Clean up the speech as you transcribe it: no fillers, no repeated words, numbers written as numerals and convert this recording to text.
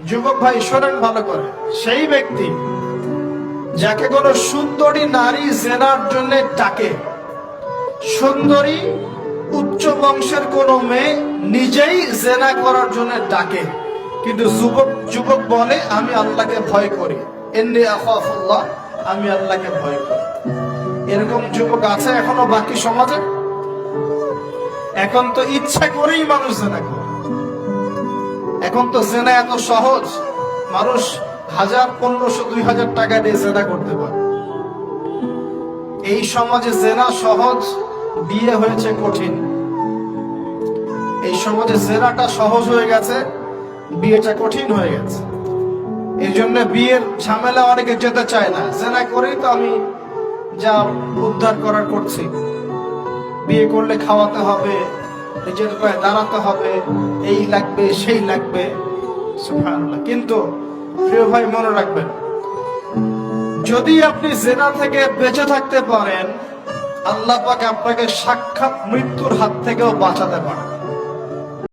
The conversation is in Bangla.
যুবক ভাই শোনেন ভালো করে, সেই ব্যক্তি যাকে কোনো সুন্দরী নারী জেনার জন্য ডাকে, সুন্দরী উচ্চ বংশের কোন মেয়ে নিজেই জেনা করার জন্য ডাকে, কিন্তু যুবক বলে আমি আল্লাহকে ভয় করি, ইন্নী আখাফুল্লাহ, আমি আল্লাহকে ভয় করি। এরকম যুবক আছে এখনো বাকি সমাজে? এখন তো ইচ্ছা করেই মানুষ জেনা করে। এখন তো জেনা এত সহজ, মানুষ 1000, 1500, 2000 টাকা দিয়ে জেনা করতে পারে। এই সমাজে জেনা সহজ, বিয়ে হয়েছে কঠিন। এই সমাজে জেনাটা সহজ হয়ে গেছে, বিয়েটা কঠিন হয়ে গেছে। এই জন্য বিয়ের ঝামেলা অনেকে যেতে চায় না। জেনা করেই তো আমি যা উদ্ধার করার করছি। বিয়ে করলে খাওয়াতে হবে, নিজের পায়ে দাঁড়াতে হবে, এই লাগবে সেই লাগবে, সুবহানাল্লাহ। কিন্তু প্রিয় ভাই মনে রাখবেন, যদি আপনি জেনা থেকে বেঁচে থাকতে পারেন, আল্লাহ পাক আপনাকে সাক্ষাৎ মৃত্যুর হাত থেকেও বাঁচাতে পারেন।